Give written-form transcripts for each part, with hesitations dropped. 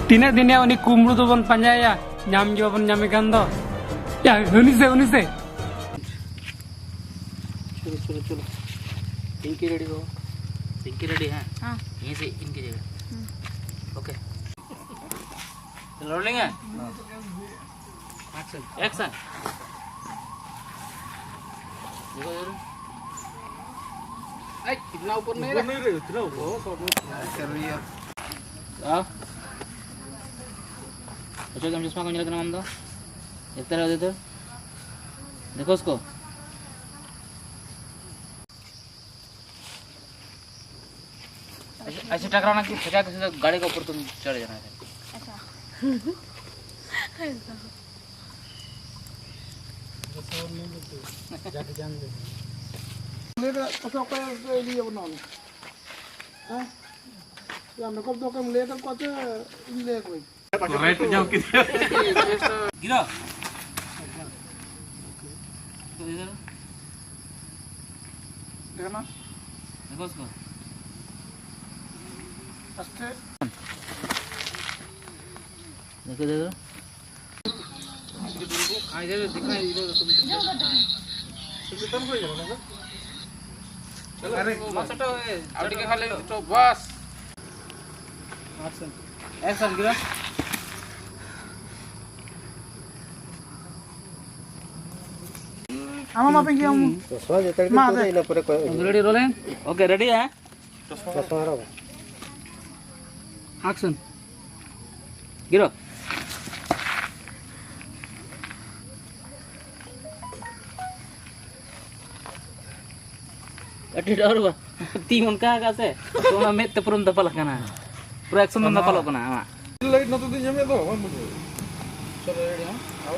Tina dini unik kumru tuh pun panjang ya, nyam juga pun nyami kan tuh. Ya, unik sih. चलो इनकी ready हो इनकी ready है हाँ यहीं से इनकी जगह ओके रोलिंग है एक्शन एक्शन देखो जरा आई कितना ऊपर नहीं रहे इतना ऊपर कर रही है आओ अच्छा तुम चश्मा कौन जला नाम दो इधर आओ इधर देखो उसको ऐसे टकराना कि फटा के सीधा गाड़ी के ऊपर तुम चढ़ जाना है अच्छा जाके जान दे मेरा कसो का लिए बनाने हां या मेरे को तो कम लेकर कोते ले कोई राइट जाओ किधर गिरा तो इधर देखना देखो उसको देखो देखो हाँ इधर दिखना इधर तुम तुम कोई जाना चलो अरे मत हटो आउट के खा ले तो बस एक्शन एक्शन गिरा हम मापेंगे हम तो सो जेते तो इला पूरे रेडी रोलिंग ओके रेडी है तो मारो एक्शन गिरो अटी डर बा ती मन का से तो ना मेत पुरम दपल कना पूरा एक्शन में दपल कना आमा लाइट न तो दिन में दो चलो रेडी हां आओ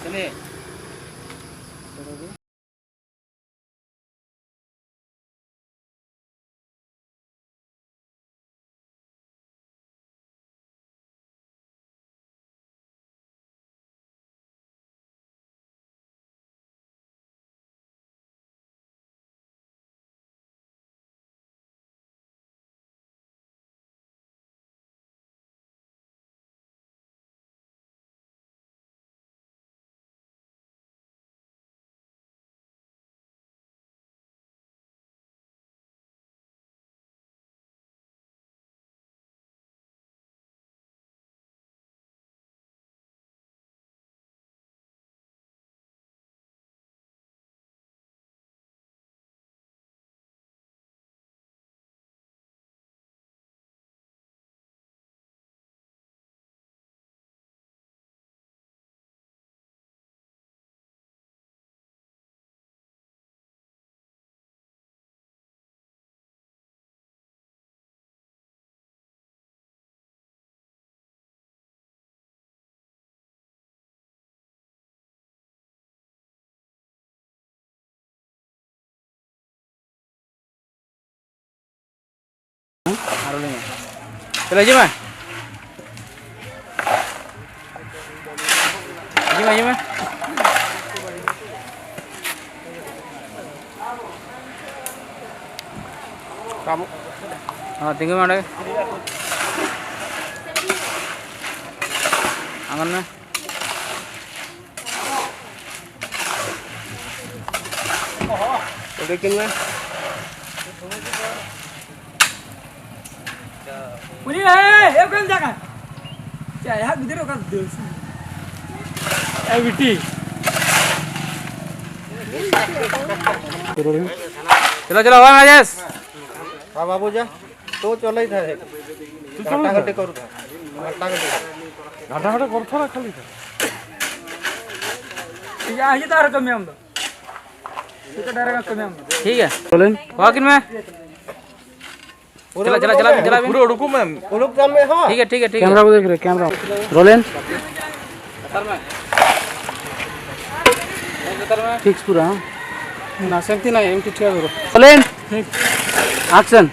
चले चलो जी मैं kamu tinggal mana angan में लेकिन मैं Ini eh kan jangan. Saya gitu kan dos. Bitti. चलो चलो वन राजेश हाँ बाबू जा तो चल ही था घंटा घंटे करू था घंटा घंटे कर था खाली था या ये तार कमी हम ये तो डायरेक्ट कमी हम ठीक है रोलिंग वॉक इन में चला चला चला चला पूरा रुको मैम रुक जाम में हां ठीक है कैमरा को देख रहे कैमरा रोलिंग फिक्स पूरा ना सेंटी ना एमटी ठीक करो रोलिंग एक्शन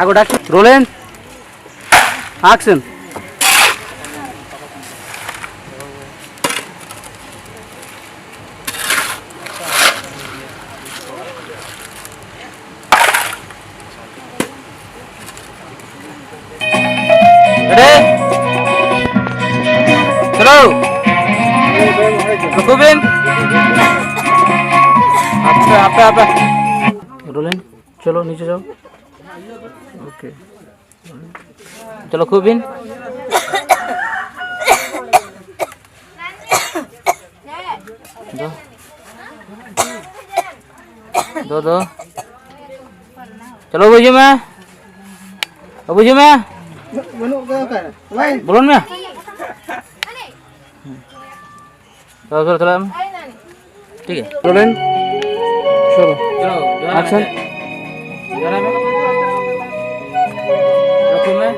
आगो डाक रोलिंग Action. Ready? चलो रुको आप रोलिंग चलो नीचे जाओ ओके चलो खूब इन दो चलो बुझी में बुलन में चलो ठीक है रोलिंग चलो एक्शन रखो मैं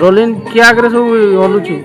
रोलिंग क्या करे सब हलुची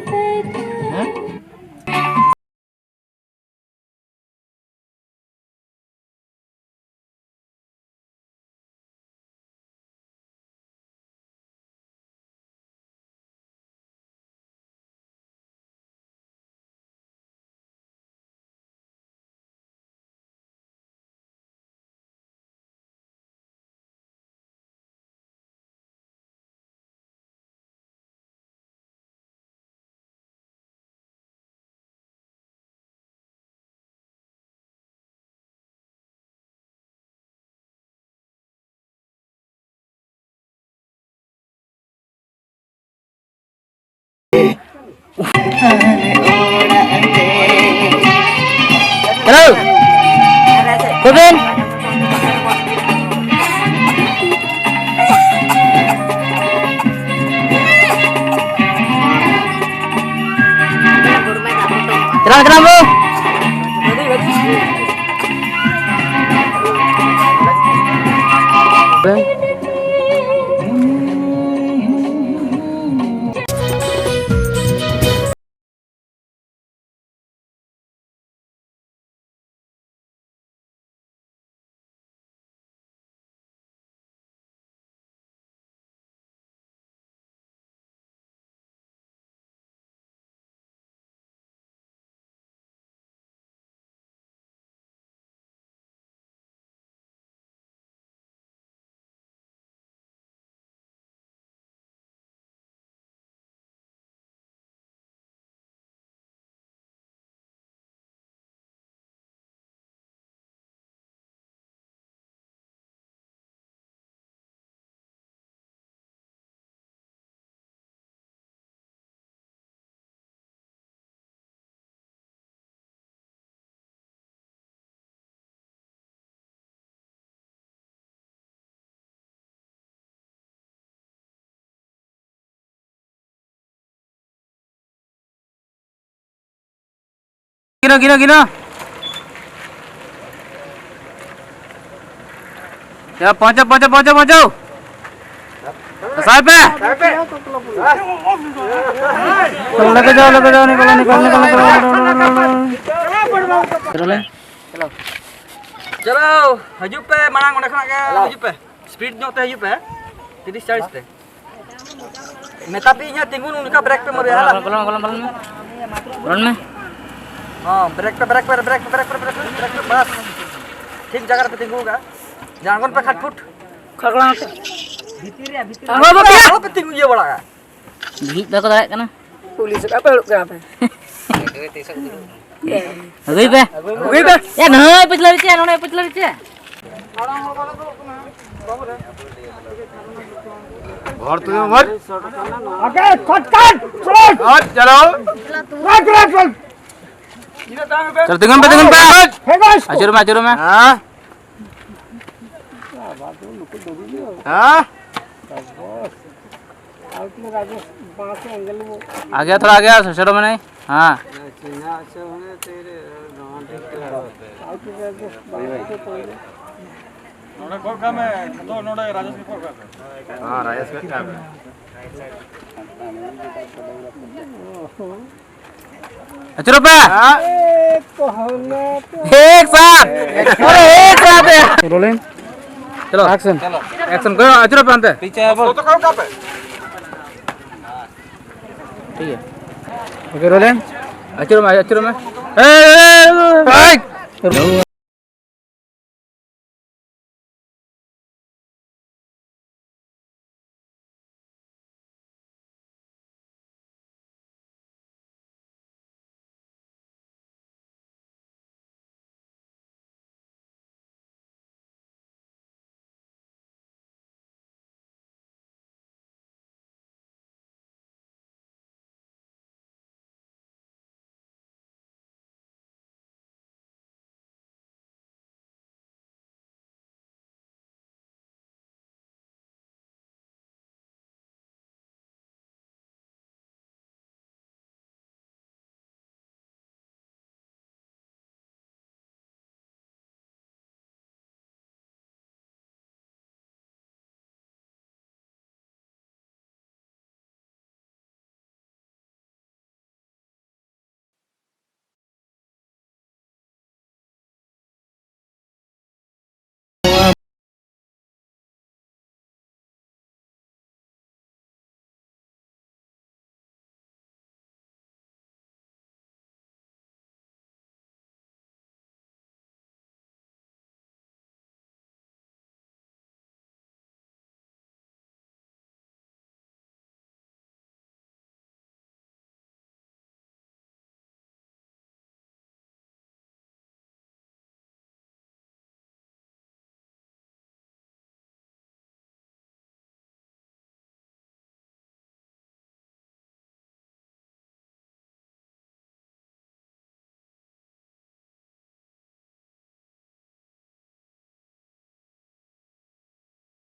Hello. Kevin. Terang Bu. Gino. Ya, pojok. Sampai. Lekas jauh, निकल. चलो हजू पे मांग उन्हें खाना क्या हजू पे स्पीड जो होते हजू पे 30-40 पे मैं tapi nya tinggu उनका ब्रेक पे मर गया Bulan में. हाँ ब्रेक पे बस ठीक जगह पे tinggu का jangan पे खट फुट खगड़ा kalau पे tinggu ये बड़ा का Gigit dah kau tarik kana. Police का peluk kenapa? Agui pe. Ya nah, pecah lari cia, nona pecah lari cia. घर तो मत ओके कट चलो चल tengah pe. Acur में. हाँ आ गया थोड़ा आ गया शरो में नहीं. हाँ. नोड़े कोर काम है तो नोड़े राजेश की कोर काम है. हाँ राजेश का काम है. अच्छा रुपया. एक साथ. अरे एक साथ है. रोलिंग चलो एक्शन एक्शन करो अचरो पे अंते फोटो करो कहाँ पे ठीक है ओके रोलिंग अचरो में ए